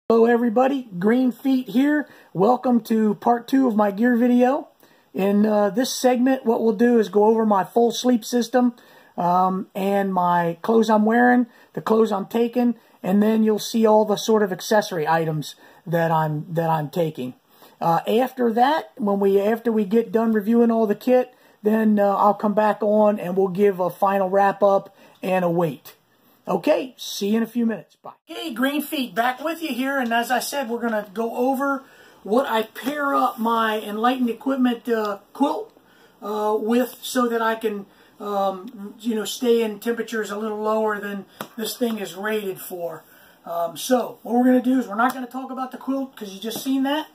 Hello everybody, Green Feet here. Welcome to part 2 of my gear video. In this segment, what we'll do is go over my full sleep system and my clothes I'm wearing, the clothes I'm taking, and then you'll see all the sort of accessory items that I'm taking. After that, after we get done reviewing all the kit, then I'll come back on and we'll give a final wrap up and a weight. Okay, see you in a few minutes. Bye. Okay, Green Feet, back with you here, and as I said, we're going to go over what I pair up my Enlightened Equipment quilt with so that I can, stay in temperatures a little lower than this thing is rated for. So, what we're going to do is we're not going to talk about the quilt because you just seen that.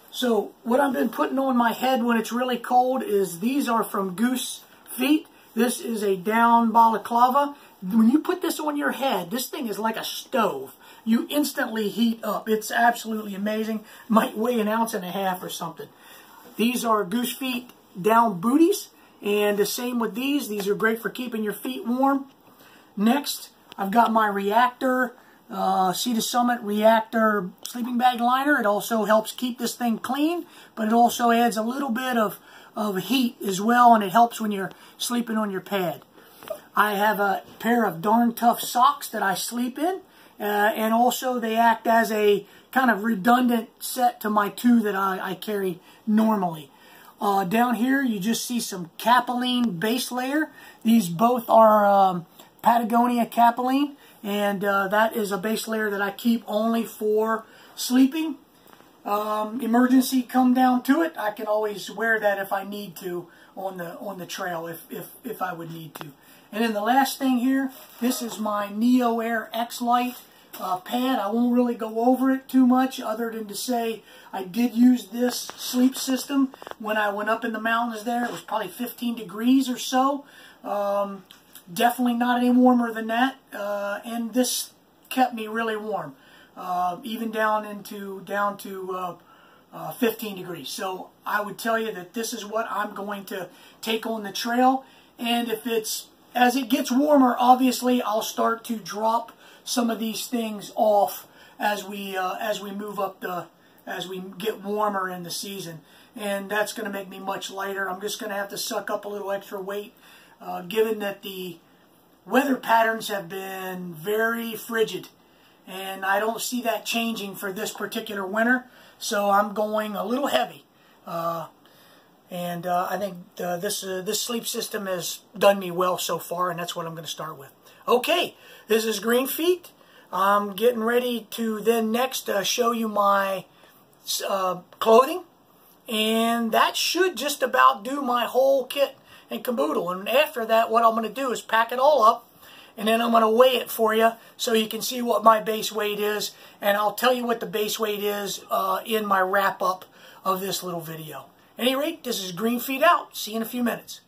So, what I've been putting on my head when it's really cold is these are from Goose Feet. This is a down balaclava. When you put this on your head, this thing is like a stove. You instantly heat up. It's absolutely amazing. Might weigh 1.5 ounces or something. These are Goose Feet down booties. And the same with these. These are great for keeping your feet warm. Next, I've got my Reactor, Sea to Summit Reactor sleeping bag liner. It also helps keep this thing clean, but it also adds a little bit of heat as well, and it helps when you're sleeping on your pad. I have a pair of darn tough socks that I sleep in, and also they act as a kind of redundant set to my 2 that I carry normally. Down here you just see some Capilene base layer. These both are Patagonia Capilene, and that is a base layer that I keep only for sleeping. Emergency come down to it, I can always wear that if I need to on the trail if I would need to. And then the last thing here, this is my Neo Air X-Lite pad. I won't really go over it too much other than to say I did use this sleep system when I went up in the mountains there. It was probably 15 degrees or so. Definitely not any warmer than that. And this kept me really warm. Even down to 15 degrees. So I would tell you that this is what I'm going to take on the trail. And as it gets warmer, obviously I'll start to drop some of these things off as we move up as we get warmer in the season. And that's going to make me much lighter. I'm just going to have to suck up a little extra weight, given that the weather patterns have been very frigid. And I don't see that changing for this particular winter, so I'm going a little heavy. I think this sleep system has done me well so far, and that's what I'm going to start with. Okay, this is Green Feet. I'm getting ready to then next show you my clothing, and that should just about do my whole kit and caboodle. And after that, what I'm going to do is pack it all up, and then I'm going to weigh it for you so you can see what my base weight is. And I'll tell you what the base weight is in my wrap-up of this little video. At any rate, this is Green Feet out. See you in a few minutes.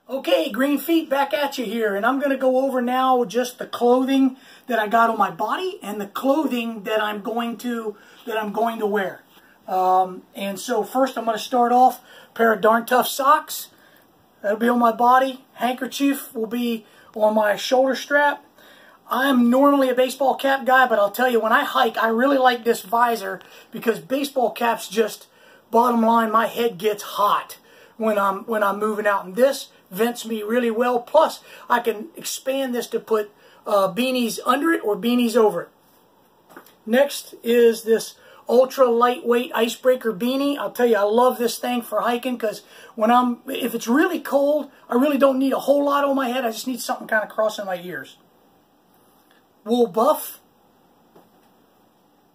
Okay, Green Feet, back at you here. And I'm going to go over now just the clothing that I got on my body and the clothing that I'm going to wear. And so first I'm going to start off a pair of darn tough socks. That'll be on my body. Handkerchief will be on my shoulder strap. I'm normally a baseball cap guy, but I'll tell you, when I hike, I really like this visor because baseball caps just, bottom line, my head gets hot when I'm moving out, and this vents me really well. Plus, I can expand this to put beanies under it or beanies over it. Next is this ultra lightweight icebreaker beanie. I'll tell you, I love this thing for hiking because if it's really cold, I really don't need a whole lot on my head. I just need something kind of crossing my ears. Wool buff.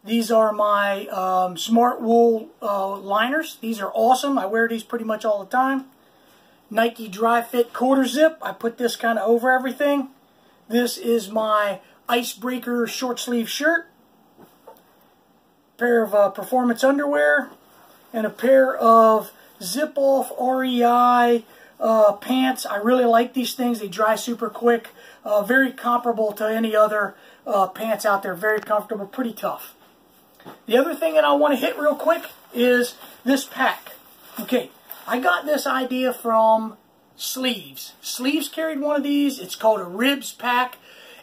These are my Smart Wool liners. These are awesome. I wear these pretty much all the time. Nike Dry Fit quarter zip. I put this kind of over everything. This is my icebreaker short sleeve shirt. Pair of performance underwear, and a pair of zip-off REI pants. I really like these things. They dry super quick. Very comparable to any other pants out there. Very comfortable, pretty tough. The other thing that I want to hit real quick is this pack. Okay, I got this idea from Sleeves. Sleeves carried one of these. It's called a Ribs pack.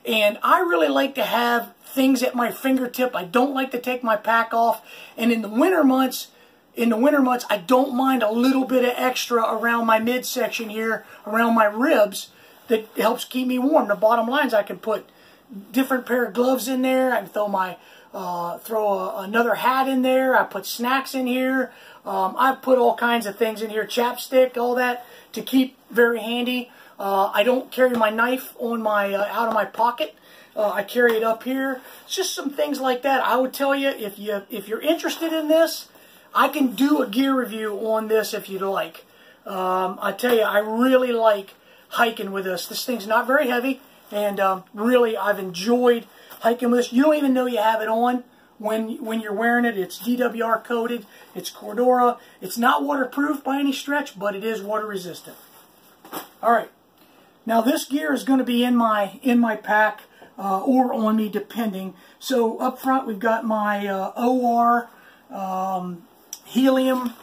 And I really like to have things at my fingertip. I don't like to take my pack off. And in the winter months, I don't mind a little bit of extra around my midsection here, around my ribs, that helps keep me warm. The bottom line is I can put different pair of gloves in there. I can throw another hat in there. I put snacks in here. I've put all kinds of things in here, chapstick, all that, to keep very handy. I don't carry my knife on my out of my pocket. I carry it up here. It's just some things like that. I would tell you, if you're interested in this, I can do a gear review on this if you'd like. I tell you, I really like hiking with this. This thing's not very heavy, and really, I've enjoyed hiking with this. You don't even know you have it on when you're wearing it. It's DWR coated. It's Cordura. It's not waterproof by any stretch, but it is water resistant. All right. Now this gear is going to be in my pack or on me, depending. So up front, we've got my OR Helium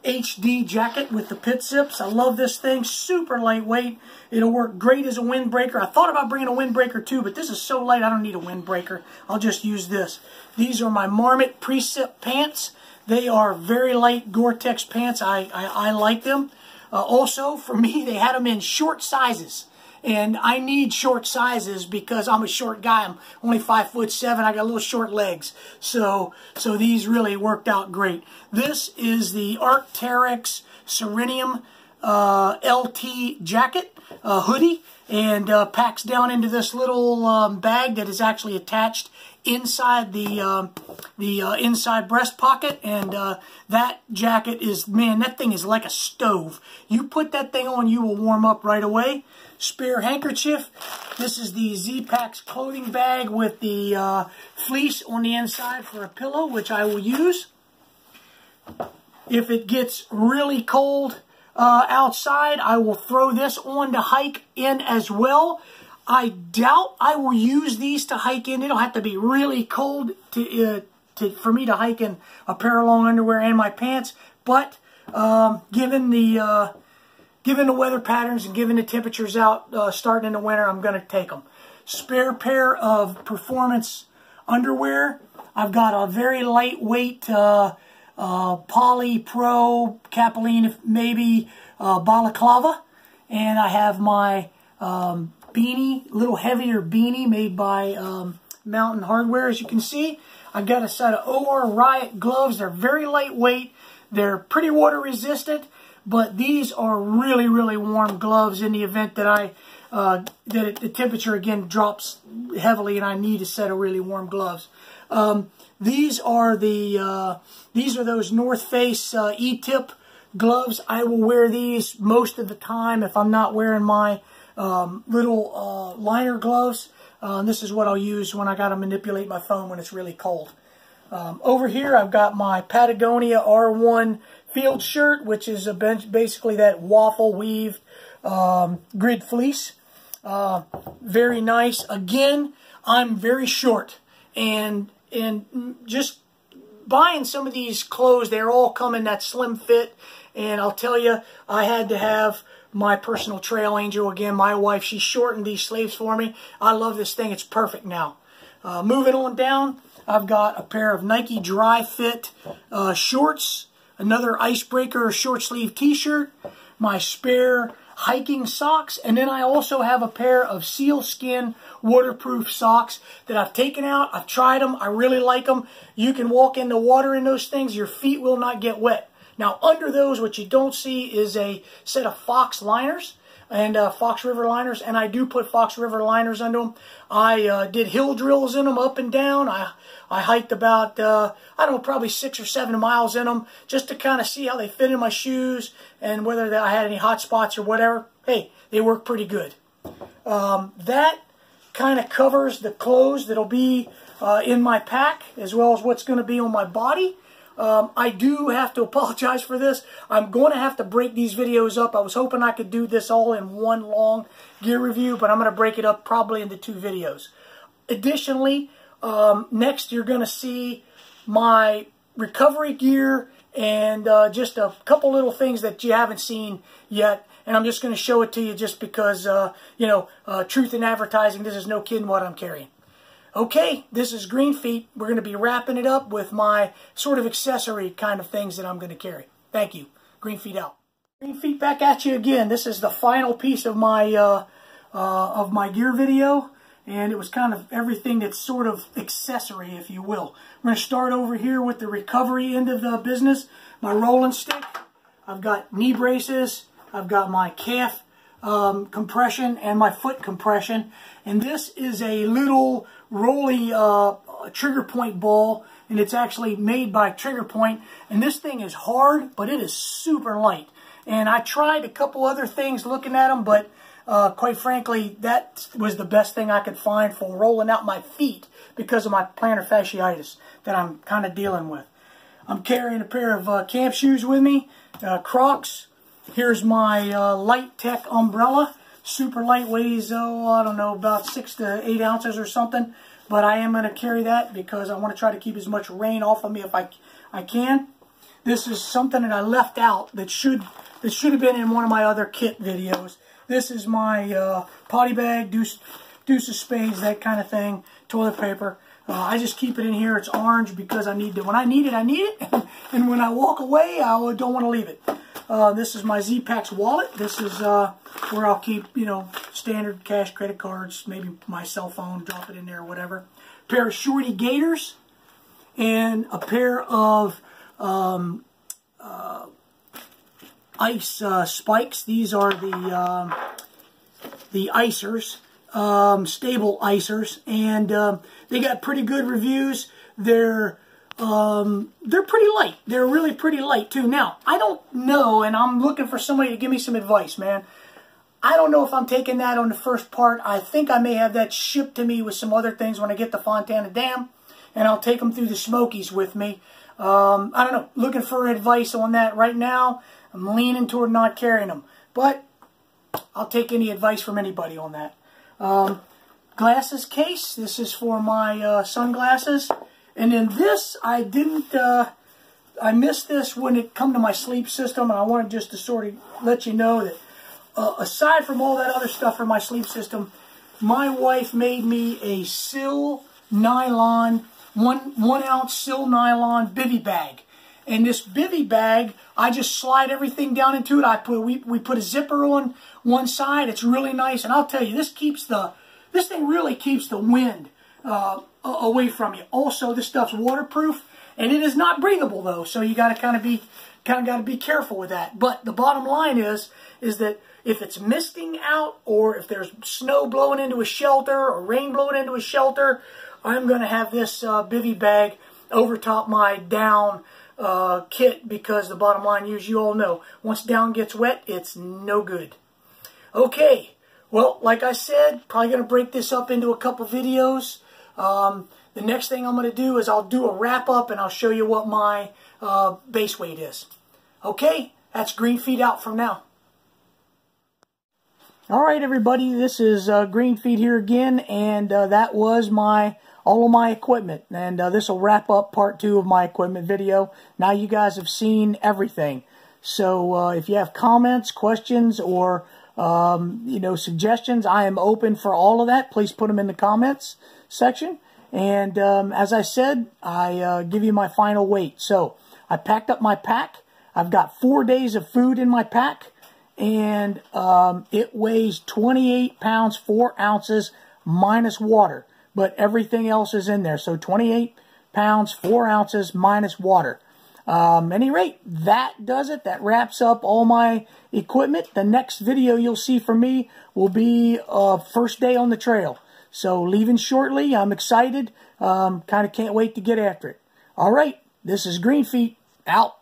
HD jacket with the pit zips. I love this thing. Super lightweight. It'll work great as a windbreaker. I thought about bringing a windbreaker too, but this is so light I don't need a windbreaker. I'll just use this. These are my Marmot Precip pants. They are very light Gore-Tex pants. I like them. Also, for me, they had them in short sizes. And I need short sizes because I'm a short guy. I'm only 5'7". I got little short legs. So these really worked out great. This is the Arc'teryx Serenium LT jacket, hoodie, and packs down into this little bag that is actually attached inside the inside breast pocket. And that jacket is, man, that thing is like a stove. You put that thing on, you will warm up right away. Spare handkerchief. This is the Z-Packs clothing bag with the fleece on the inside for a pillow, which I will use. If it gets really cold outside, I will throw this on to hike in as well. I doubt I will use these to hike in. It'll have to be really cold for me to hike in a pair of long underwear and my pants. But given the weather patterns and given the temperatures out starting in the winter, I'm going to take them. Spare pair of performance underwear. I've got a very lightweight Poly Pro Capilene, maybe balaclava. And I have my beanie, little heavier beanie made by Mountain Hardware, as you can see. I've got a set of OR Riot gloves. They're very lightweight. They're pretty water resistant. But these are really, really warm gloves in the event that the temperature again drops heavily and I need a set of really warm gloves. These are those North Face E-tip gloves. I will wear these most of the time if I'm not wearing my little liner gloves. This is what I'll use when I got to manipulate my phone when it's really cold. Over here I've got my Patagonia R1 field shirt, which is basically that waffle weave grid fleece. Very nice. Again, I'm very short, and just buying some of these clothes, they're all come in that slim fit, and I'll tell you, I had to have my personal trail angel again, my wife. She shortened these sleeves for me. I love this thing. It's perfect now. Moving on down, I've got a pair of Nike Dry Fit shorts, another Icebreaker short sleeve t-shirt, my spare hiking socks, and then I also have a pair of sealskin waterproof socks that I've taken out. I've tried them. I really like them. You can walk in the water in those things. Your feet will not get wet. Now, under those, what you don't see is a set of Fox liners and Fox River liners, and I do put Fox River liners under them. I did hill drills in them up and down. I hiked about, I don't know, probably 6 or 7 miles in them just to kind of see how they fit in my shoes and whether I had any hot spots or whatever. Hey, they work pretty good. That kind of covers the clothes that'll be in my pack as well as what's going to be on my body. I do have to apologize for this. I'm going to have to break these videos up. I was hoping I could do this all in one long gear review, but I'm going to break it up probably into 2 videos. Additionally, next you're going to see my recovery gear and just a couple little things that you haven't seen yet. and I'm just going to show it to you just because, you know, truth in advertising, this is no kidding what I'm carrying. Okay, this is Green Feet. We're going to be wrapping it up with my sort of accessory kind of things that I'm going to carry. Thank you. Green Feet out. Green Feet back at you again. This is the final piece of my gear video, and it was kind of everything that's sort of accessory, if you will. We're going to start over here with the recovery end of the business. My rolling stick. I've got knee braces. I've got my calf compression and my foot compression. And this is a little rolly trigger point ball, and it's actually made by Trigger Point. And this thing is hard, but it is super light. And I tried a couple other things looking at them, but quite frankly, that was the best thing I could find for rolling out my feet because of my plantar fasciitis that I'm kind of dealing with. I'm carrying a pair of camp shoes with me, Crocs. Here's my Light Tech umbrella. Super light, weighs, I don't know, about 6 to 8 ounces or something. But I am going to carry that because I want to try to keep as much rain off of me if I can. This is something that I left out that should have been in one of my other kit videos. This is my potty bag, deuce of spades, that kind of thing, toilet paper. I just keep it in here. It's orange because I need to. When I need it, I need it. And when I walk away, I don't want to leave it. This is my Z-Packs wallet. This is where I'll keep, you know, standard cash, credit cards, maybe my cell phone, drop it in there or whatever. A pair of shorty gaiters and a pair of ice spikes. These are the icers, stable icers, and they got pretty good reviews. They're pretty light. They're really pretty light too. Now, I don't know, and I'm looking for somebody to give me some advice, man. I don't know if I'm taking that on the first part. I think I may have that shipped to me with some other things when I get to Fontana Dam, and I'll take them through the Smokies with me. I don't know. Looking for advice on that right now. I'm leaning toward not carrying them, but I'll take any advice from anybody on that. Glasses case. This is for my sunglasses. And then this, I missed this when it come to my sleep system, and I wanted just to sort of let you know that aside from all that other stuff for my sleep system, my wife made me a Sil nylon, one ounce Sil nylon bivy bag. And this bivy bag, I just slide everything down into it. We put a zipper on one side. It's really nice, and I'll tell you, this thing really keeps the wind away from you. Also, this stuff's waterproof, and it is not breathable though, so you got to kind of be careful with that. But the bottom line is that if it's misting out, or if there's snow blowing into a shelter or rain blowing into a shelter, I'm going to have this bivy bag over top my down kit, because the bottom line is, you all know, once down gets wet, it's no good. Okay, well, like I said, probably going to break this up into a couple videos. The next thing I'm going to do is I'll do a wrap up, and I'll show you what my base weight is. Okay, that's Green Feet out from now. Alright everybody, this is Green Feet here again, and that was all of my equipment. And this will wrap up part 2 of my equipment video. Now you guys have seen everything. So if you have comments, questions, or you know, suggestions, I am open for all of that. Please put them in the comments section. And as I said, I give you my final weight. So I packed up my pack. I've got 4 days of food in my pack, and it weighs 28 pounds 4 ounces minus water, but everything else is in there. So 28 pounds 4 ounces minus water. Any rate, that does it. That wraps up all my equipment. The next video you'll see from me will be first day on the trail. So leaving shortly. I'm excited. Kind of can't wait to get after it. All right, this is Green Feet out.